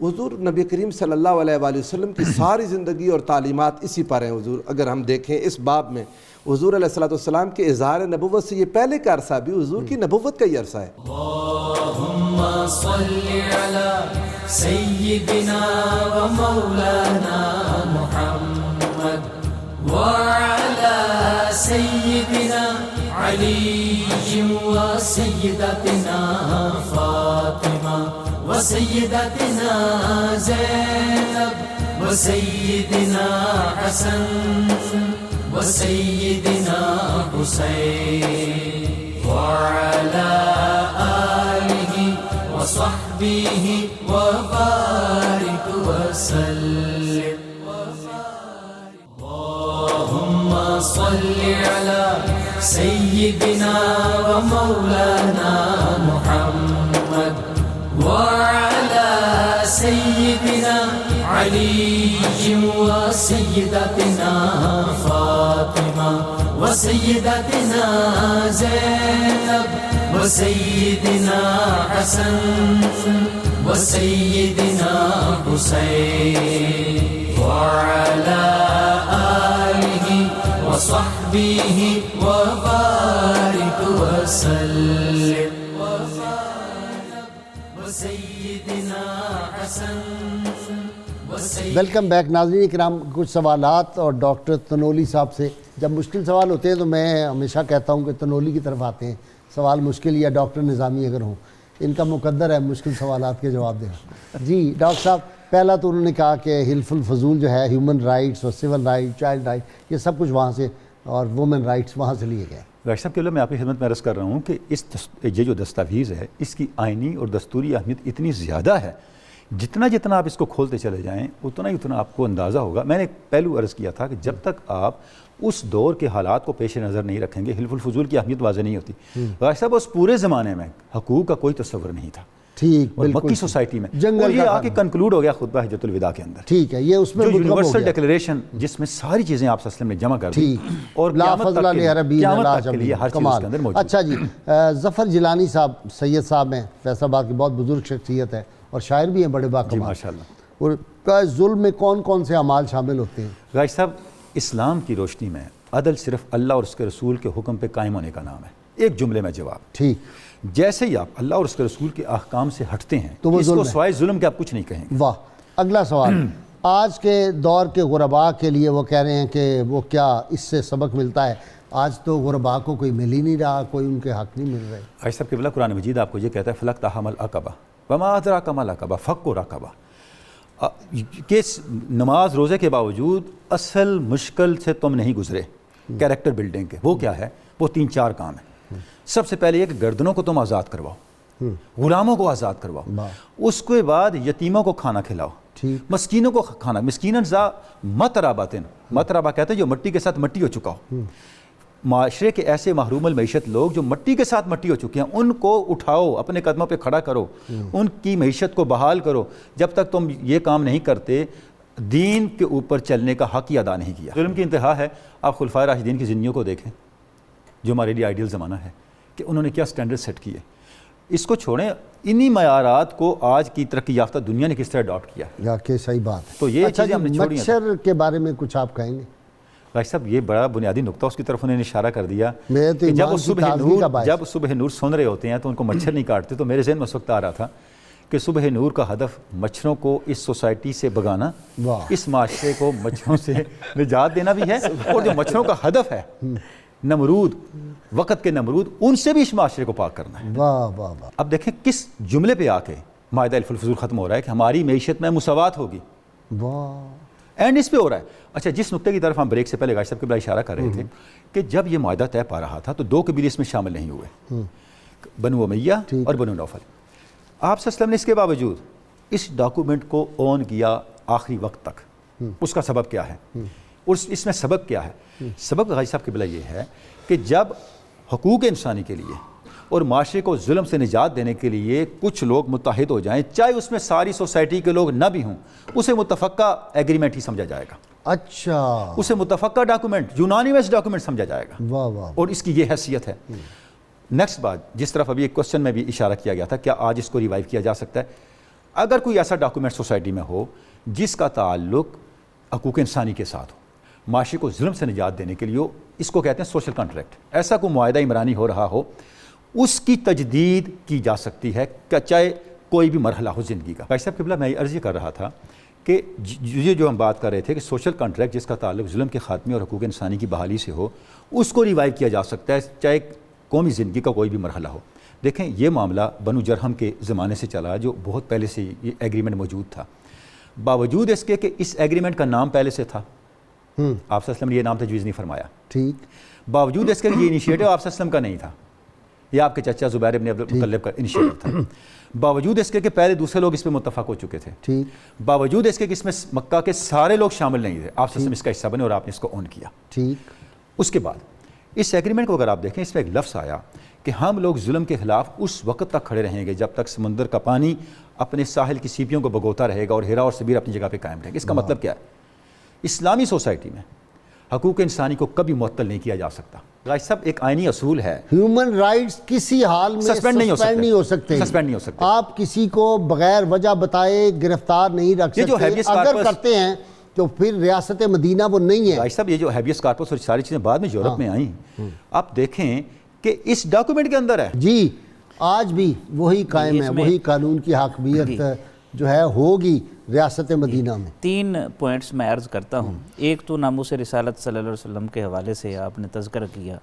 حضور نبی کریم صلی اللہ علیہ وآلہ وسلم کی ساری زندگی اور تعلیمات اسی پر ہیں۔ حضور اگر ہم دیکھیں اس باب میں حضور علیہ الصلوۃ والسلام کے اظہار نبوت سے یہ پہلے کا عرصہ بھی حضور کی نبوت کا ہی عرصہ ہے۔ اللہم صلی علی سیدنا و مولانا محمد وعلی سیدنا علی و سیدتنا فاطمہ و سیدتنا زینب و سیدنا حسن وسيدنا حسين وعلى آله وصحبه وبارك وسلم اللهم صل على سيدنا ومولانا محمد وعلى سيدنا علي وسيدتنا فاطمة وسيدتنا زينب وسيدنا حسن وسيدنا حسين وعلى آله وصحبه وبارك وسلم وسيدنا حسن ویلکم بیک ناظرین کرام، کچھ سوالات اور ڈاکٹر تنولی صاحب سے۔ جب مشکل سوال ہوتے ہیں تو میں ہمیشہ کہتا ہوں کہ تنولی کی طرف آتے ہیں، سوال مشکل یا ڈاکٹر نظامی اگر ہوں، ان کا مقدر ہے مشکل سوالات کے جواب دینا۔ جی ڈاکٹر صاحب، پہلا تو انہوں نے کہا کہ حلف الفضول جو ہے ہیومن رائٹس اور سول رائٹ، چائلڈ رائٹ، یہ سب کچھ وہاں سے اور وومن رائٹس وہاں سے لیے گئے۔ ڈاکٹر صاحب کے میں آپ کی خدمت میں عرض کر رہا ہوں کہ یہ جو دستاویز ہے اس کی آئینی اور دستوری اہمیت اتنی زیادہ ہے، جتنا آپ اس کو کھولتے چلے جائیں اتنا آپ کو اندازہ ہوگا۔ میں نے پہلو عرض کیا تھا کہ جب تک آپ اس دور کے حالات کو پیش نظر نہیں رکھیں گے حلف الفضول کی اہمیت واضح نہیں ہوتی۔ ڈاکٹر صاحب اس پورے زمانے میں حقوق کا کوئی تصور نہیں تھا، ٹھیک، اور مکی سوسائٹی میں اور یہ آ کے کنکلوڈ ہو گیا خطبہ حجۃ الوداع کے اندر، ٹھیک ہے، یہ اس میں جو یونیورسل ڈیکلیریشن جس میں ساری چیزیں آپ صلی اللہ علیہ وسلم نے جمع کر دی اور قیامت تک کے لیے ہر چیز اس کے اندر موجود۔ اچھا جی، ظفر جیلانی صاحب سید صاحب ہیں، فیصل آباد کی بہت بزرگ شخصیت ہے اور شاعر بھی ہیں بڑے باکمال، ماشاءاللہ، اور ظلم میں کون کون سے اعمال شامل ہوتے ہیں؟ غازی صاحب، اسلام کی روشنی میں عدل صرف اللہ اور اس کے رسول کے حکم پہ قائم ہونے کا نام ہے۔ ایک جملے میں جواب، ٹھیک، جیسے ہی آپ اللہ اور اس کے رسول کے احکام سے ہٹتے ہیں تو اس کو سوائے ظلم کے آپ کچھ نہیں کہیں گے۔ واہ، اگلا سوال، آج کے دور کے غرباء کے لیے وہ کہہ رہے ہیں کہ وہ کیا اس سے سبق ملتا ہے؟ آج تو غربا کو کوئی مل ہی نہیں رہا، کوئی ان کے حق نہیں مل رہے۔ عائشہ صاحب قبلہ قرآن مجید آپ کو یہ کہتا ہے فلک تحم العقبہ وما ادراک ما العقبہ فک العقبہ، کہ نماز روزے کے باوجود اصل مشکل سے تم نہیں گزرے کیریکٹر بلڈنگ کے۔ وہ کیا ہے؟ وہ 3-4 کام ہیں۔ سب سے پہلے یہ کہ گردنوں کو تم آزاد کرواؤ، غلاموں کو آزاد کرواؤ، اس کے بعد یتیموں کو کھانا کھلاؤ، مسکینوں کو کھانا، مسکیناً ذا متراباتن، مترابہ کہتے ہیں جو مٹی کے ساتھ مٹی ہو چکا ہو۔ معاشرے کے ایسے محروم المعیشت لوگ جو مٹی کے ساتھ مٹی ہو چکے ہیں ان کو اٹھاؤ، اپنے قدموں پہ کھڑا کرو، ان کی معیشت کو بحال کرو۔ جب تک تم یہ کام نہیں کرتے دین کے اوپر چلنے کا حق ہی ادا نہیں کیا۔ ظلم کی انتہا ہے، آپ خلفائے راشدین کی زندگیوں کو دیکھیں جو ہمارے لیے آئیڈیل زمانہ ہے کہ انہوں نے کیا سٹینڈرڈ سیٹ کیے۔ اس کو چھوڑیں، انہی معیارات کو آج کی ترقی یافتہ دنیا نے کس طرح اڈاپٹ کیا یا کہ صحیح بات ہے۔ تو یہ اچھا چیزیں ہم نے چھوڑی ہیں۔ مچھر کے بارے میں کچھ آپ کہیں گے؟ بھائی صاحب یہ بڑا بنیادی نقطہ اس کی طرف انہوں نے اشارہ کر دیا میرے تو کہ ایمان کی جب صبح نور سن رہے ہوتے ہیں تو ان کو مچھر نہیں کاٹتے۔ تو میرے ذہن میں اس وقت آ رہا تھا کہ صبح نور کا ہدف مچھروں کو اس سوسائٹی سے بھگانا، اس معاشرے کو مچھروں سے نجات دینا بھی ہے، اور جو مچھروں کا ہدف ہے نمرود، وقت کے نمرود، ان سے بھی اس معاشرے کو پاک کرنا ہے۔ واہ واہ واہ۔ اب دیکھیں کس جملے پہ آ کے مائدہ الف الفضول ختم ہو رہا ہے کہ ہماری معیشت میں مساوات ہوگی، واہ، اینڈ اس پہ ہو رہا ہے۔ اچھا جس نقطے کی طرف ہم بریک سے پہلے غازی صاحب کے بلا اشارہ کر رہے تھے کہ جب یہ معاہدہ طے پا رہا تھا تو 2 قبیلے اس میں شامل نہیں ہوئے، بنو امیہ اور بنو نوفل۔ آپ صلی اللہ علیہ وسلم نے اس کے باوجود اس ڈاکومنٹ کو اون کیا آخری وقت تک۔ اس کا سبب کیا ہے؟ اور اس میں سبب کیا ہے؟ سبب غازی صاحب کے بلا یہ ہے کہ جب حقوق انسانی کے لیے اور معاشرے کو ظلم سے نجات دینے کے لیے کچھ لوگ متحد ہو جائیں، چاہے اس میں ساری سوسائٹی کے لوگ نہ بھی ہوں، اسے متفقہ ایگریمنٹ ہی سمجھا جائے گا، اچھا، اسے متفقہ ڈاکومنٹ، یونانیمس ڈاکومنٹ سمجھا جائے گا، واہ واہ، اور اس کی یہ حیثیت ہے۔ نیکسٹ بات جس طرف ابھی ایک کوسچن میں بھی اشارہ کیا گیا تھا، کیا آج اس کو ریوائیو کیا جا سکتا ہے؟ اگر کوئی ایسا ڈاکومنٹ سوسائٹی میں ہو جس کا تعلق حقوق انسانی کے ساتھ ہو، معاشرے کو ظلم سے نجات دینے کے لیے ہو، اس کو کہتے ہیں سوشل کانٹریکٹ، ایسا کوئی معاہدہ عمرانی ہو رہا ہو، اس کی تجدید کی جا سکتی ہے کہ چاہے کوئی بھی مرحلہ ہو زندگی کا۔ غازی صاحب قبلہ میں یہ عرض کر رہا تھا کہ یہ جو ہم بات کر رہے تھے کہ سوشل کانٹریکٹ جس کا تعلق ظلم کے خاتمے اور حقوق انسانی کی بحالی سے ہو، اس کو ریوائیو کیا جا سکتا ہے چاہے قومی زندگی کا کوئی بھی مرحلہ ہو۔ دیکھیں یہ معاملہ بنو جرہم کے زمانے سے چلا جو بہت پہلے سے یہ ایگریمنٹ موجود تھا، باوجود اس کے کہ اس ایگریمنٹ کا نام پہلے سے تھا، آپ صلی اللہ علیہ وسلم نے یہ نام تجویز نہیں فرمایا، ٹھیک، باوجود اس کے یہ انیشیٹو آپ صلی اللہ علیہ وسلم کا نہیں تھا، یہ آپ کے چچا زبیر بن عبد المطلب کا انیشیٹو تھا، باوجود اس کے کہ پہلے دوسرے لوگ اس پہ متفق ہو چکے تھے، ٹھیک، باوجود اس کے کہ اس میں مکہ کے سارے لوگ شامل نہیں تھے، آپ صلی اللہ علیہ وسلم اس کا حصہ بنے اور آپ نے اس کو اون کیا۔ ٹھیک، اس کے بعد اس ایگریمنٹ کو اگر آپ دیکھیں، اس میں ایک لفظ آیا کہ ہم لوگ ظلم کے خلاف اس وقت تک کھڑے رہیں گے جب تک سمندر کا پانی اپنے ساحل کی سیپیوں کو بگوتا رہے گا اور ہیرا اور سبیر اپنی جگہ پہ قائم رہے گا۔ اس کا مطلب کیا ہے؟ اسلامی سوسائٹی میں حقوق انسانی کو کبھی معطل نہیں کیا جا سکتا۔ غازی صاحب ایک آئینی اصول ہے، ہیومن رائٹس کسی حال میں سسپینڈ نہیں ہو سکتے، سسپینڈ نہیں ہو سکتے، آپ کسی کو بغیر وجہ بتائے گرفتار نہیں رکھ یہ جو سکتے، habeas اگر corpus کرتے ہیں تو پھر ریاست مدینہ وہ نہیں ہے۔ غازی صاحب یہ جو ہیبیس کارپس اور ساری چیزیں بعد میں یورپ میں آئیں، آپ دیکھیں کہ اس ڈاکومنٹ کے اندر ہے، جی آج بھی وہی قائم ہے، وہی قانون کی حاکمیت جو ہے ہوگی ریاست مدینہ میں۔ 3 پوائنٹس میں عرض کرتا ہوں۔ ایک تو ناموس رسالت صلی اللہ علیہ وسلم کے حوالے سے آپ نے تذکرہ کیا،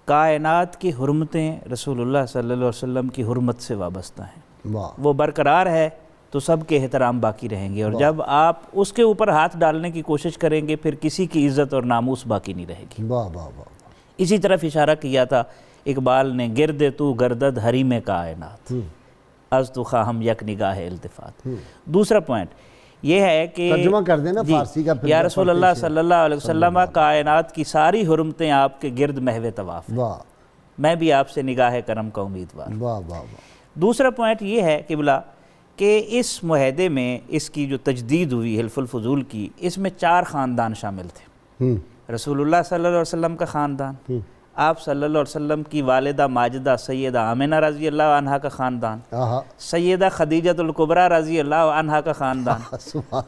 کائنات کی حرمتیں رسول اللہ صلی اللہ علیہ وسلم کی حرمت سے وابستہ ہیں، واہ، وہ برقرار ہے تو سب کے احترام باقی رہیں گے، اور جب آپ اس کے اوپر ہاتھ ڈالنے کی کوشش کریں گے پھر کسی کی عزت اور ناموس باقی نہیں رہے گی۔ واہ واہ واہ، اسی طرف اشارہ کیا تھا اقبال نے، گرد تو گردد حریم کائنات، از تو خواہم یک نگاہ التفات۔ دوسرا پوائنٹ یہ ہے کہ ترجمہ کر دینا فارسی کا، یا رسول اللہ صلی اللہ علیہ وسلم، کائنات کی ساری حرمتیں آپ کے گرد محو طواف ہیں، واہ میں بھی آپ سے نگاہ کرم کا امیدوار۔ واہ واہ واہ، دوسرا پوائنٹ یہ ہے قبلہ کہ اس معاہدے میں اس کی جو تجدید ہوئی حلف الفضول کی، اس میں 4 خاندان شامل تھے، رسول اللہ صلی اللہ علیہ وسلم کا خاندان، آپ صلی اللہ علیہ وسلم کی والدہ ماجدہ سیدہ آمنہ رضی اللہ عنہا کا خاندان، سیدہ خدیجۃ الکبریٰ رضی اللہ عنہا کا خاندان،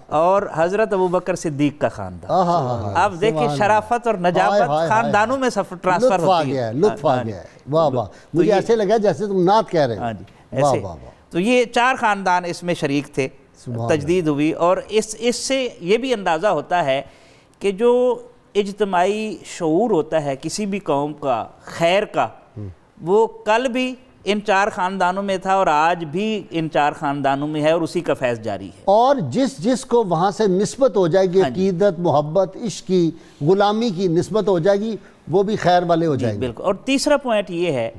اور حضرت ابوبکر صدیق کا خاندان۔ آپ دیکھیں شرافت اور نجابت خاندانوں میں ٹرانسفر ہوتی ہے، لطف آ گیا ہے، واہ واہ، مجھے ایسے لگا جیسے تم نعت کہہ رہے ہو۔ ہاں جی ایسے، تو یہ 4 خاندان اس میں شریک تھے، تجدید ہوئی، اور اس سے یہ بھی اندازہ ہوتا ہے کہ جو اجتماعی شعور ہوتا ہے کسی بھی قوم کا خیر کا، وہ کل بھی ان 4 خاندانوں میں تھا اور آج بھی ان 4 خاندانوں میں ہے، اور اسی کا فیض جاری ہے۔ اور جس کو وہاں سے نسبت ہو جائے گی، عقیدت، محبت، عشق کی، غلامی کی نسبت ہو جائے گی، وہ بھی خیر والے ہو جائیں گے۔ بالکل۔ اور تیسرا پوائنٹ یہ ہے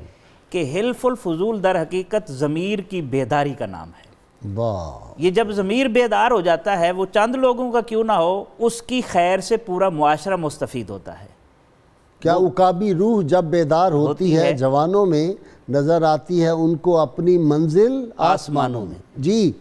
کہ حلف الفضول در حقیقت ضمیر کی بیداری کا نام ہے۔ واہ، یہ جب ضمیر بیدار ہو جاتا ہے، وہ چند لوگوں کا کیوں نہ ہو، اس کی خیر سے پورا معاشرہ مستفید ہوتا ہے۔ کیا عقابی روح جب بیدار ہوتی ہے جوانوں میں، نظر آتی ہے ان کو اپنی منزل آسمانوں میں۔ جی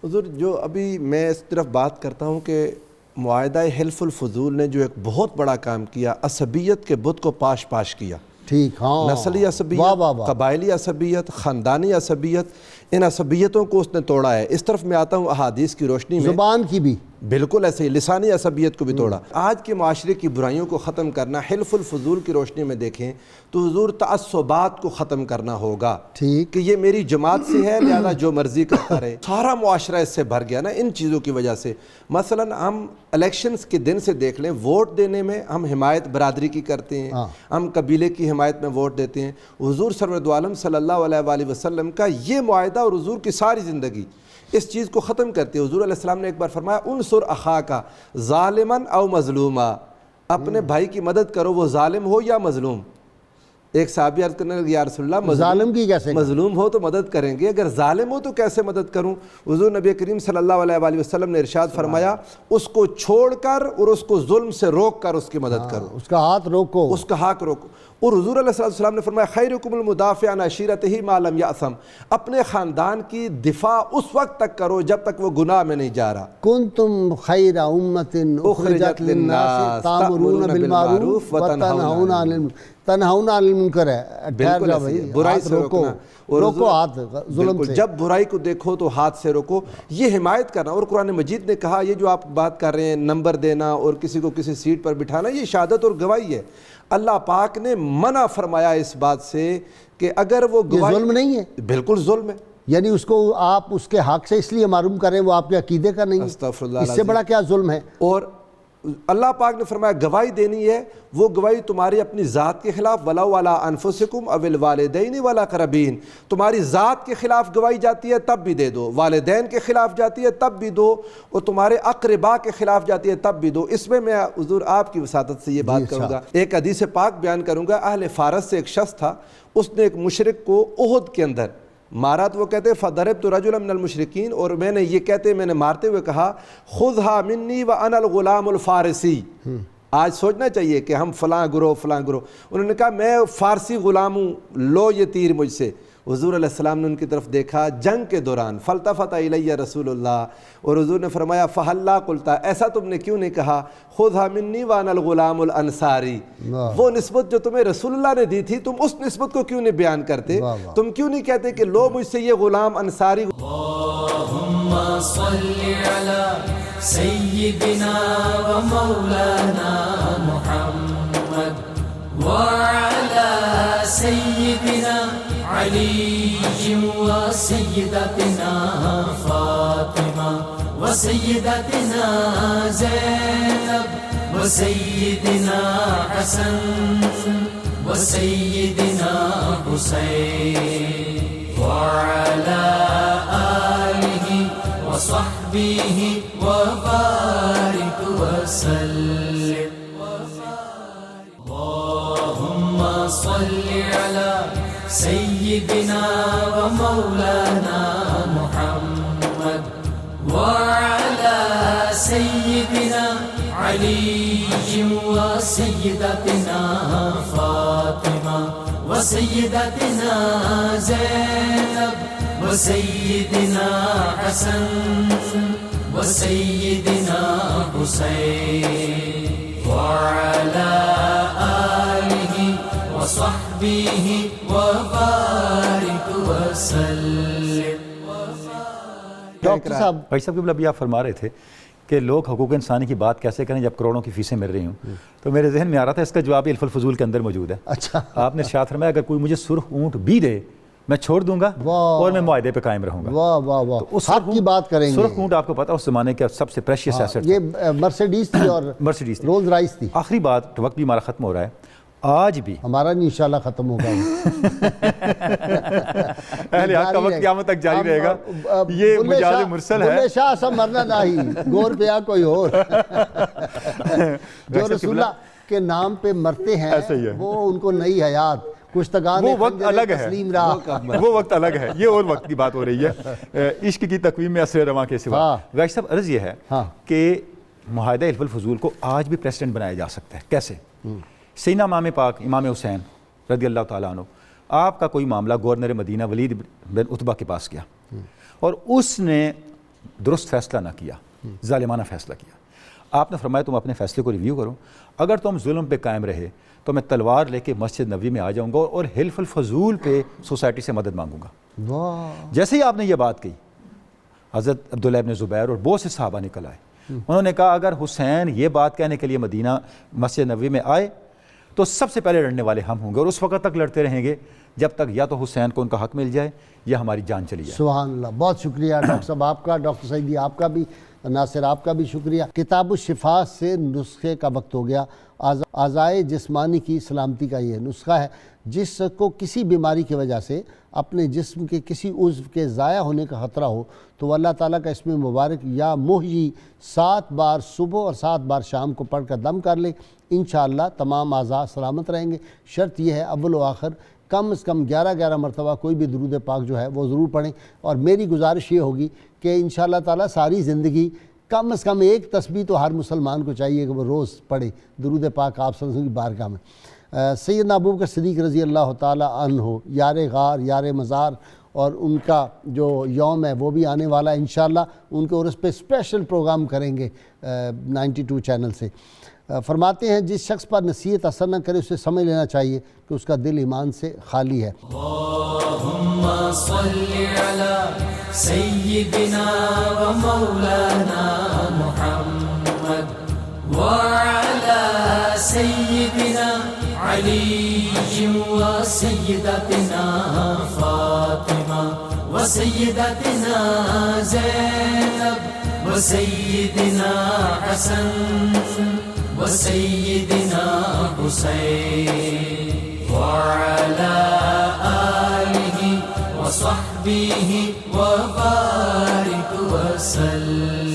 حضور، جو ابھی میں اس طرف بات کرتا ہوں کہ معاہدہ حلف الفضول نے جو ایک بہت بڑا کام کیا، عصبیت کے بت کو پاش کیا۔ ٹھیک، ہاں، نسلی عصبیت، قبائلی عصبیت، خاندانی عصبیت، ان عصبیتوں کو اس نے توڑا ہے۔ اس طرف میں آتا ہوں احادیث کی روشنی میں، زبان کی بھی بالکل ایسے ہی لسانی عصبیت کو بھی توڑا۔ آج کے معاشرے کی برائیوں کو ختم کرنا حلف الفضول کی روشنی میں دیکھیں تو حضور تعصبات کو ختم کرنا ہوگا، ٹھیک، کہ یہ میری جماعت سے ہے لہذا جو مرضی کرتا رہے۔ سارا معاشرہ اس سے بھر گیا نا ان چیزوں کی وجہ سے۔ مثلا ہم الیکشنز کے دن سے دیکھ لیں، ووٹ دینے میں ہم حمایت برادری کی کرتے ہیں، ہم قبیلے کی حمایت میں ووٹ دیتے ہیں۔ حضور سرور عالم صلی اللہ علیہ وآلہ وسلم کا یہ معاہدہ اور حضور کی ساری زندگی اس چیز کو ختم کرتے ہیں۔ حضور علیہ السلام نے ایک بار فرمایا، انصر اخاک ظالماً او مظلوما، اپنے بھائی کی مدد کرو وہ ظالم ہو یا مظلوم۔ ایک صحابی عرض کرنے لگے، یا رسول اللہ ظالم کی کیسے؟ مظلوم ہو تو مدد کریں گے، اگر ظالم ہو تو کیسے مدد کروں؟ حضور نبی کریم صلی اللہ علیہ وآلہ وسلم نے ارشاد فرمایا، اس کو چھوڑ کر اور اس کو ظلم سے روک کر اس کی مدد کرو، اس کا ہاتھ روکو، اس کا حق روکو۔ اور حضور علیہ السلام نے فرمایا، خیرکم المدافع عن عشیرتہ ما لم یأثم، اپنے خاندان کی دفاع اس وقت تک کرو جب تک وہ گناہ میں نہیں جا رہا۔ کنتم خیر امت اخرجت للناس تأمرون بالمعروف وتنہون عن المنکر، تنہون عن المنکر ہے، ٹھہر جا بھائی، برائی ہاتھ سے روکو، روکنا، روکو ہاتھ ظلم سے۔ جب برائی کو دیکھو تو ہاتھ سے روکو، یہ حمایت کرنا۔ اور قرآن مجید نے کہا، یہ جو آپ بات کر رہے ہیں نمبر دینا اور کسی کو کسی سیٹ پر بٹھانا، یہ شہادت اور گواہی ہے۔ اللہ پاک نے منع فرمایا اس بات سے کہ اگر وہ گواہی، ظلم نہیں ہے، بالکل ظلم ہے، یعنی اس کو آپ اس کے حق سے اس لیے محروم کریں وہ آپ کے عقیدے کا نہیں ہے، استغفر اللہ اس سے بڑا کیا ظلم ہے؟ اور اللہ پاک نے فرمایا گواہی دینی ہے، وہ گواہی تمہاری اپنی ذات کے خلاف، وَلَوْ عَلَىٰ أَنفُسِكُمْ أَوِ الْوَالِدَيْنِ وَالْأَقْرَبِينَ، تمہاری ذات کے خلاف گواہی جاتی ہے تب بھی دے دو، والدین کے خلاف جاتی ہے تب بھی دو، اور تمہارے اقربا کے خلاف جاتی ہے تب بھی دو۔ اس میں حضور آپ کی وساطت سے یہ بات کروں گا، ایک حدیث پاک بیان کروں گا۔ اہل فارس سے ایک شخص تھا، اس نے ایک مشرک کو احد کے اندر مارا، تو وہ کہتے ہیں فَضَرِبْتُ رَجُلًا مِنَ الْمُشْرِكِينَ، اور میں نے مارتے ہوئے کہا، خُذْهَا مِنِّي وَأَنَا الْغُلَامُ الْفَارِسِي۔ آج سوچنا چاہیے کہ ہم فلاں گروہ، انہوں نے کہا میں فارسی غلام ہوں، لو یہ تیر مجھ سے۔ حضور علیہ السلام نے ان کی طرف دیکھا جنگ کے دوران، فَالْتَفَتَ إِلَيَّ رسول اللہ، اور حضور نے فرمایا فَهَلَّا قُلْتَ، ایسا تم نے کیوں نہیں کہا، خُذْهَا مِنِّي وَأَنَا الْغُلَامُ الْأَنصَارِ، وہ نسبت جو تمہیں رسول اللہ نے دی تھی تم اس نسبت کو کیوں نہیں بیان کرتے؟ تم کیوں نہیں کہتے کہ لو مجھ سے یہ غلام انصاری؟ اللہم صلی علی سیدنا و مولانا محمد وعلی سیدنا علی و سیدتنا فاطمہ و سیدتنا زینب و سیدنا حسن و سیدنا حسین وعلی آلہ وصحبہ وبارک وسلم۔ اللہم صلی علی سیدنا و مولانا محمد وعلی سیدنا علی و سیدتنا فاطمہ و سیدتنا زینب و سیدنا حسن و سیدنا حسین وعلی آلہ وصحبہ وبارک وسلم۔ ڈاکٹر صاحب، بھائی صاحب قبلہ ابھی آپ فرما رہے تھے کہ لوگ حقوق انسانی کی بات کیسے کریں جب کروڑوں کی فیسیں مل رہی ہوں، تو میرے ذہن میں آ رہا تھا اس کا جواب حلف الفضول کے اندر موجود ہے۔ اچھا، آپ نے ارشاد فرمایا اگر کوئی مجھے سرخ اونٹ بھی دے میں چھوڑ دوں گا اور میں معاہدے پہ قائم رہوں گا. واہ واہ واہ, حق کی بات کریں گے. سرخ اونٹ آپ کو پتا اس زمانے کا سب سے پریشیس ایسٹ یہ مرسیڈیز تھی اور مرسیڈیز تھی. رولز رائس تھی. آخری بات, وقت بھی ہمارا ختم ہو رہا ہے. آج بھی ہمارا نہیں انشاءاللہ ختم ہوگا. اہل حق کا وقت قیامت تک جاری رہے گا. یہ مجاز مرسل ہے. بلے شاہ سب مرنا نہیں, گور پہ کوئی اور. جو رسول اللہ کے نام پہ مرتے ہیں وہ ان کو نئی حیات, کشتگان وہ وقت الگ ہے, وہ وقت الگ ہے. یہ اور وقت کی بات ہو رہی ہے. عشق کی تقویم میں عصر رواں کے سوا. غازی صاحب عرض یہ ہے کہ معاہدہ حلف الفضول کو آج بھی پریسیڈنٹ بنایا جا سکتا ہے. کیسے؟ سیدنا امام پاک امام حسین رضی اللہ تعالیٰ عنہ, آپ کا کوئی معاملہ گورنر مدینہ ولید بن عتبہ کے پاس گیا اور اس نے درست فیصلہ نہ کیا, ظالمانہ فیصلہ کیا. آپ نے فرمایا تم اپنے فیصلے کو ریویو کرو, اگر تم ظلم پہ قائم رہے تو میں تلوار لے کے مسجد نبوی میں آ جاؤں گا اور حلف الفضول پہ سوسائٹی سے مدد مانگوں گا. جیسے ہی آپ نے یہ بات کہی, حضرت عبداللہ ابن زبیر اور بہت سے صحابہ نکل آئے. انہوں نے کہا اگر حسین یہ بات کہنے کے لیے مدینہ مسجد نبوی میں آئے تو سب سے پہلے لڑنے والے ہم ہوں گے, اور اس وقت تک لڑتے رہیں گے جب تک یا تو حسین کو ان کا حق مل جائے یا ہماری جان چلی جائے. سبحان اللہ. بہت شکریہ ڈاکٹر صاحب آپ کا, ڈاکٹر سعیدی آپ کا بھی, ناصر آپ کا بھی شکریہ. کتاب الشفا سے نسخے کا وقت ہو گیا. اعضائے جسمانی کی سلامتی کا یہ نسخہ ہے. جس کو کسی بیماری کی وجہ سے اپنے جسم کے کسی عضو کے ضائع ہونے کا خطرہ ہو تو وہ اللہ تعالیٰ کا اسم مبارک یا محیی 7 بار صبح اور 7 بار شام کو پڑھ کر دم کر لے. انشاءاللہ تمام اعضاء سلامت رہیں گے. شرط یہ ہے اول و آخر کم از کم 11 مرتبہ کوئی بھی درود پاک جو ہے وہ ضرور پڑھیں. اور میری گزارش یہ ہوگی کہ انشاءاللہ تعالیٰ ساری زندگی کم از کم ایک تسبیح تو ہر مسلمان کو چاہیے کہ وہ روز پڑھے درود پاک آپ صلی اللہ علیہ وسلم کی بارگاہ میں. سیدنا ابوبکر صدیق رضی اللہ تعالیٰ عنہ یار غار یار مزار, اور ان کا جو یوم ہے وہ بھی آنے والا ہے انشاءاللہ. ان کے عرس پہ اسپیشل پروگرام کریں گے 92 چینل سے. فرماتے ہیں جس شخص پر نصیحت اثر نہ کرے اسے سمجھ لینا چاہیے کہ اس کا دل ایمان سے خالی ہے. اللہم صلی علی سیدنا و مولانا محمد وعلی سیدنا علی و سیدتنا فاطمہ و سیدتنا زینب و سیدنا حسن وسيدنا حسين وعلى آله وصحبه وبارك وسلم.